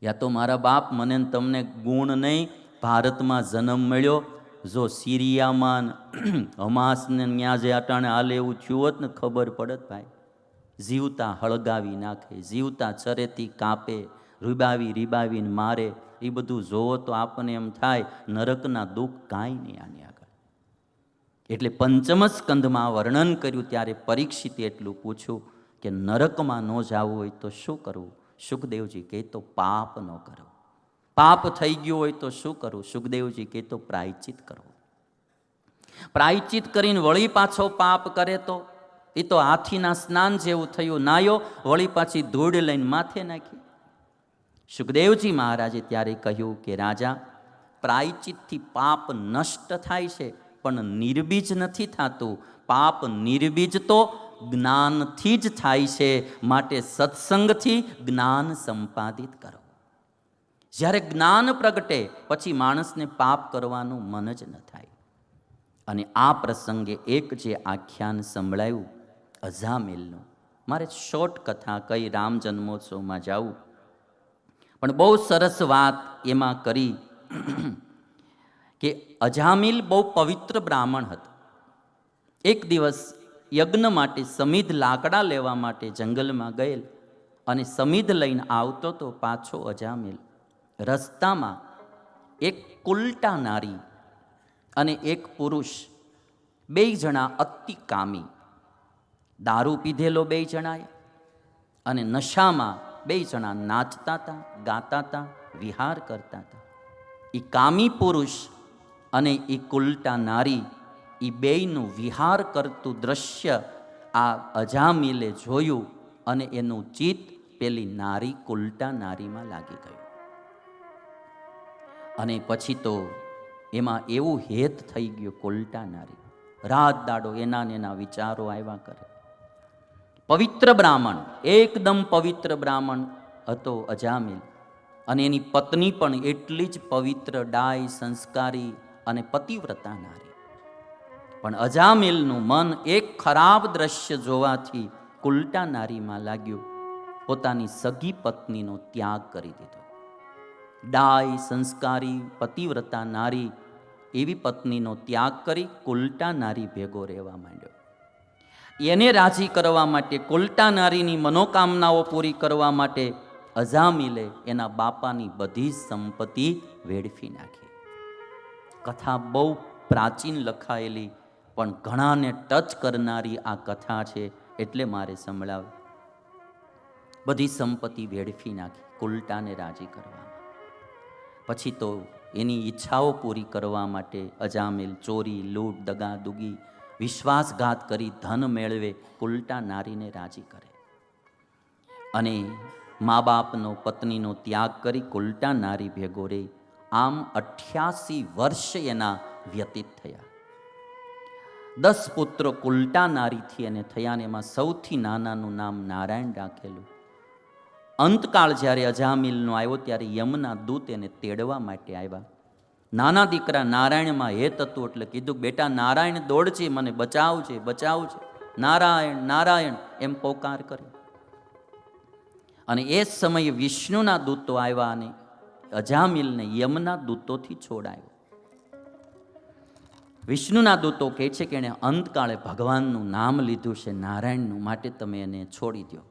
યા તો મારા બાપ મને ને તમને ગુણ નહીં, ભારતમાં જન્મ મળ્યો, જો સિરિયામાં હમાસને ત્યાં જે અટાણે હાલે એવું થયું હોત ને ખબર પડત ભાઈ. જીવતા હળગાવી નાખે, જીવતા ચરેથી કાપે, રીબાવીને મારે. એ બધું જોવો તો આપણને એમ થાય નરકના દુઃખ કાંઈ નહીં આની આગળ. એટલે પંચમ સ્કંધમાં વર્ણન કર્યું ત્યારે પરીક્ષિતે એટલું પૂછ્યું કે નરકમાં ન જવું હોય તો શું કરવું? સુખદેવજી કહે તો પાપ ન કરવું. પાપ થઈ ગયું હોય તો શું કરવું? સુખદેવજી કહે તો પ્રાયચિત કરવું. પ્રાયચિત કરીને વળી પાછો પાપ કરે તો એ તો હાથીના સ્નાન જેવું થયું. નાયો વળી પાછી ધૂળ લઈને માથે નાખી. સુખદેવજી મહારાજે ત્યારે કહ્યું કે રાજા, પ્રાયચિતથી પાપ નષ્ટ થાય છે પણ નિર્બીજ નથી થતું. પાપ નિર્બીજ તો જ્ઞાનથી જ થાય છે, માટે સત્સંગથી જ્ઞાન સંપાદિત કરો. જ્યારે જ્ઞાન પ્રગટે પછી માણસને પાપ કરવાનું મન જ ન થાય. અને આ પ્રસંગે એક જે આખ્યાન સંભળાયું અજામિલનું, મારે શોર્ટ કથા કઈ રામ જન્મોત્સવમાં જાઉં, પણ બહુ સરસ વાત એમાં કરી કે અજામિલ બહુ પવિત્ર બ્રાહ્મણ હતા. એક દિવસ યજ્ઞ માટે સમિધ લાકડા લેવા માટે જંગલમાં ગયેલ અને સમિધ લઈને આવતો તો પાછો અજામિલ. રસ્તામાં એક કુલટા નારી અને એક પુરુષ, બે જણા અતિ કામી, દારૂ પીધેલો બે જણાએ, અને નશામાં બે જણા નાચતા હતા, ગાતા હતા, વિહાર કરતા હતા. એ કામી પુરુષ અને એ કુલટા નારી, એ બેયનું વિહાર કરતું દ્રશ્ય આ અજામિલે જોયું અને એનું ચિત્ત પેલી નારી કુલટા નારીમાં લાગી ગયું. અને પછી તો એમાં એવું હેત થઈ ગયું. કુલટા નારી રાત દાડો એના ને એના વિચારો આવ્યા કરે. પવિત્ર બ્રાહ્મણ, એકદમ પવિત્ર બ્રાહ્મણ હતો અજામિલ, અને એની પત્ની પણ એટલી જ પવિત્ર, ડાય, સંસ્કારી અને પતિવ્રતા નારી. પણ અજામિલનું મન એક ખરાબ દ્રશ્ય જોવાથી કુલટા નારીમાં લાગ્યું. પોતાની સગી પત્નીનો ત્યાગ કરી દીધો. ડાય, સંસ્કારી, પતિવ્રતા નારી એવી પત્નીનો ત્યાગ કરી કુલટા નારી ભેગો રહેવા માંડ્યો. એને રાજી કરવા માટે, કુલટા નારીની મનોકામનાઓ પૂરી કરવા માટે અજામિલે એના બાપાની બધી સંપત્તિ વેડફી નાખી. કથા બહુ પ્રાચીન લખાયેલી, પણ ઘણાને ટચ કરનારી આ કથા છે, એટલે મારે સંભળાવ. બધી સંપત્તિ વેડફી નાખી કુલટાને રાજી કરવામાં. પછી તો એની ઈચ્છાઓ પૂરી કરવા માટે અજામિલ ચોરી, લૂંટ, દગાદુગી, વિશ્વાસઘાત કરી ધન મેળવે, કુલટા નારીને રાજી કરે. અને મા બાપનો, પત્નીનો ત્યાગ કરી કુલટા નારી ભેગો રહે. આમ 88 વર્ષ એના વ્યતીત થયા. 10 પુત્રો કુલટા નારીથી એને થયા, ને એમાં સૌથી નાનાનું નામ નારાયણ રાખેલું. અંતકાળ જ્યારે અજામિલનો આવ્યો ત્યારે યમના દૂત એને તેડવા માટે આવ્યા. નાના દીકરા નારાયણમાં હેત હતું એટલે કીધું, બેટા નારાયણ દોડજે, મને બચાવજે, બચાવજે, નારાયણ નારાયણ એમ પોકાર કર્યો. અને એ સમયે વિષ્ણુના દૂતો આવ્યા અને અજામિલને યમના દૂતોથી છોડાયો. વિષ્ણુના દૂતો કહે છે કે એણે અંતકાળે ભગવાનનું નામ લીધું છે, નારાયણનું, માટે તમે એને છોડી દો.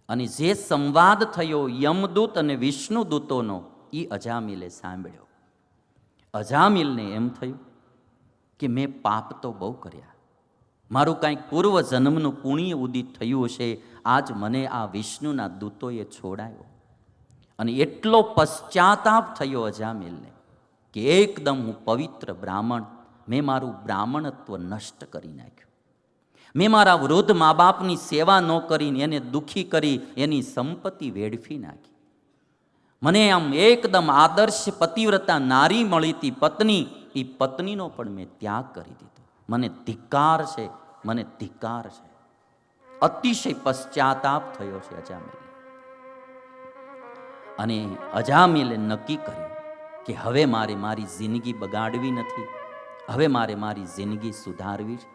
અને જે સંવાદ થયો યમદૂત અને વિષ્ણુ દૂતોનો, એ અજામિલે સાંભળ્યો. અજામિલને એમ થયું કે મેં પાપ તો બહુ કર્યા, મારું કાંઈક પૂર્વ જન્મનું પુણ્ય ઉદિત થયું છે, આજ મને આ વિષ્ણુના દૂતોએ છોડાયો. અને એટલો પશ્ચાતાપ થયો અજામિલને કે એકદમ હું પવિત્ર બ્રાહ્મણ, મેં મારું બ્રાહ્મણત્વ નષ્ટ કરી નાખ્યું. મેં મારા વૃદ્ધ મા બાપની સેવા ન કરીને એને દુઃખી કરી, એની સંપત્તિ વેડફી નાખી. મને આમ એકદમ આદર્શ પતિવ્રતા નારી મળી હતી પત્ની, એ પત્નીનો પણ મેં ત્યાગ કરી દીધો. મને ધિક્કાર છે, મને ધિક્કાર છે. અતિશય પશ્ચાતાપ થયો છે અજામિલ. અને અજામિલે નક્કી કર્યું કે હવે મારે મારી જિંદગી બગાડવી નથી, હવે મારે મારી જિંદગી સુધારવી છે.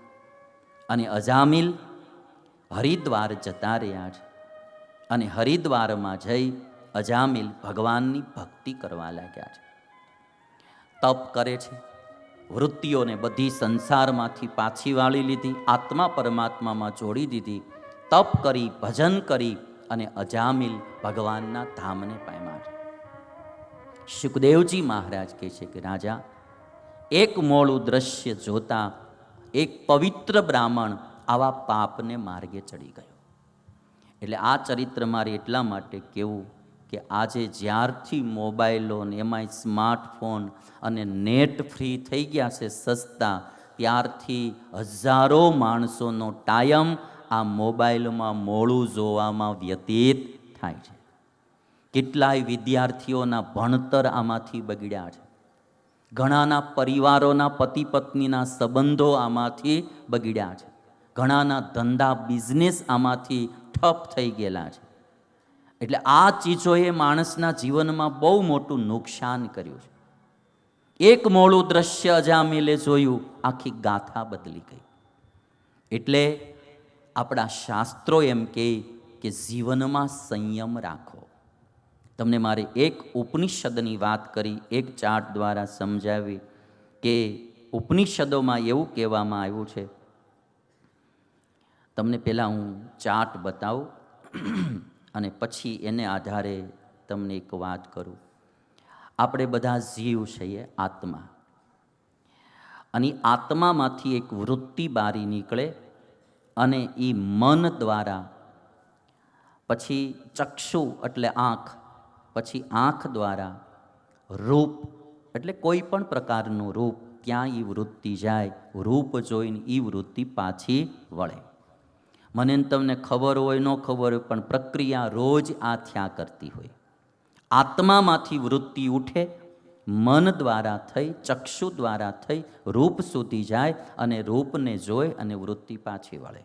અને અજામિલ હરિદ્વાર જતા રહ્યા છે. અને હરિદ્વારમાં જઈ અજામિલ ભગવાનની ભક્તિ કરવા લાગ્યા છે, તપ કરે છે, વૃત્તિઓને બધી સંસારમાંથી પાછી વાળી લીધી, આત્મા પરમાત્મામાં જોડી દીધી, તપ કરી, ભજન કરી અને અજામિલ ભગવાનના ધામને પામ્યા છે. સુખદેવજી મહારાજ કહે છે કે રાજા, એક મોડું દ્રશ્ય જોતા એક પવિત્ર બ્રાહ્મણ આવા પાપને માર્ગે ચડી ગયો. એટલે આ ચરિત્ર મારે એટલા માટે કહેવું કે આજે જ્યારથી મોબાઈલો ને એમાંય સ્માર્ટફોન અને નેટ ફ્રી થઈ ગયા છે સસ્તા, ત્યારથી હજારો માણસોનો ટાઈમ આ મોબાઈલમાં મોડું જોવામાં વ્યતીત થાય છે. કેટલાય વિદ્યાર્થીઓના ભણતર આમાંથી બગડ્યા છે, ઘણાના પરિવારોના પતિ પત્નીના સંબંધો આમાંથી બગડ્યા છે, ઘણાના ધંધા બિઝનેસ આમાંથી ઠપ થઈ ગયેલા છે. એટલે આ ચીજોએ માણસના જીવનમાં બહુ મોટું નુકસાન કર્યું છે. એક મોડું દ્રશ્ય અજામિલે જોયું, આખી ગાથા બદલી ગઈ. એટલે આપણા શાસ્ત્રો એમ કહે કે જીવનમાં સંયમ રાખો. તમને મારે એક ઉપનિષદની વાત કરી, એક ચાર્ટ દ્વારા સમજાવી કે ઉપનિષદોમાં એવું કહેવામાં આવ્યું છે. તમને પહેલાં હું ચાર્ટ બતાવું અને પછી એને આધારે તમને એક વાત કરું. આપણે બધા જીવ છીએ, આત્મા, અને આત્મામાંથી એક વૃત્તિ બારી નીકળે અને એ મન દ્વારા, પછી ચક્ષુ એટલે આંખ, પછી આંખ દ્વારા રૂપ એટલે કોઈ પણ પ્રકારનું રૂપ, ત્યાં એ વૃત્તિ જાય, રૂપ જોઈને એ વૃત્તિ પાછી વળે. મને તમને ખબર હોય ન ખબર હોય પણ પ્રક્રિયા રોજ આ થયા કરતી હોય. આત્મામાંથી વૃત્તિ ઉઠે, મન દ્વારા થઈ, ચક્ષુ દ્વારા થઈ રૂપ સુધી જાય અને રૂપને જોઈ અને વૃત્તિ પાછી વળે.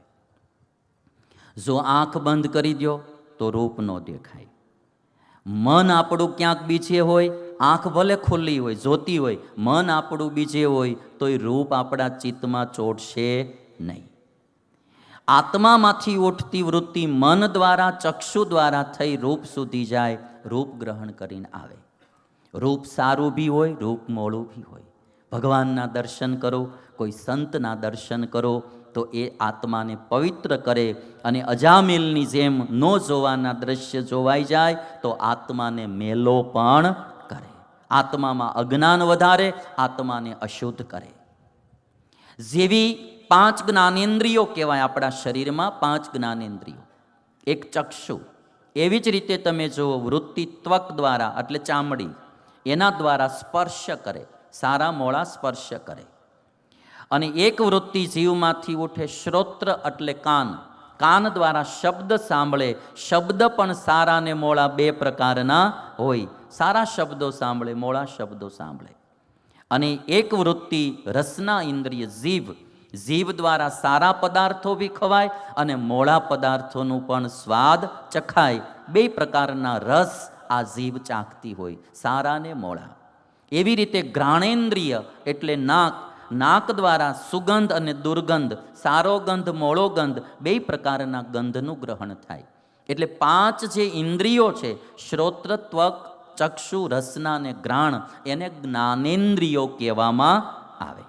જો આંખ બંધ કરી દો તો રૂપ ન દેખાય. મન આપણું ક્યાંક બીજે હોય, આંખ ભલે ખુલ્લી હોય, જોતી હોય, મન આપણું બીજે હોય તો એ રૂપ આપણા ચિત્તમાં ચોટશે નહીં. આત્મામાંથી ઉઠતી વૃત્તિ મન દ્વારા, ચક્ષુ દ્વારા થઈ રૂપ સુધી જાય, રૂપ ગ્રહણ કરીને આવે. રૂપ સારું બી હોય, રૂપ મોડું બી હોય. ભગવાનના દર્શન કરો, કોઈ સંતના દર્શન કરો તો એ આત્માને પવિત્ર કરે અને અજામિલની જેમ ન જોવાના દ્રશ્ય જોવાઈ જાય તો આત્માને મેલો પણ કરે, આત્મામાં અજ્ઞાન વધારે, આત્માને અશુદ્ધ કરે. જેવી 5 જ્ઞાનેન્દ્રિયો કહેવાય આપણા શરીરમાં, 5 જ્ઞાનેન્દ્રિયો, એક ચક્ષુ, એવી જ રીતે તમે જુઓ વૃત્તિ ત્વક દ્વારા એટલે ચામડી, એના દ્વારા સ્પર્શ કરે, સારા મોળા સ્પર્શ કરે. અને એક વૃત્તિ જીવમાંથી ઉઠે શ્રોત્ર એટલે કાન, કાન દ્વારા શબ્દ સાંભળે. શબ્દ પણ સારા ને મોળા 2 પ્રકારના હોય, સારા શબ્દો સાંભળે, મોળા શબ્દો સાંભળે. અને એક વૃત્તિ રસના ઇન્દ્રિય જીભ, જીભ દ્વારા સારા પદાર્થો બી ખવાય અને મોળા પદાર્થોનું પણ સ્વાદ ચખાય. 2 પ્રકારના રસ આ જીભ ચાખતી હોય, સારા ને મોળા. એવી રીતે ઘ્રાણેન્દ્રિય એટલે નાક, નાક દ્વારા સુગંધ અને દુર્ગંધ, સારો ગંધ, મોળો ગંધ, 2 પ્રકારના ગંધનું ગ્રહણ થાય. એટલે 5 જે ઇન્દ્રિયો છે, શ્રોત્ર, ત્વક, ચક્ષુ, રસના અને ઘ્રાણ, એને જ્ઞાનેન્દ્રિયો કહેવામાં આવે.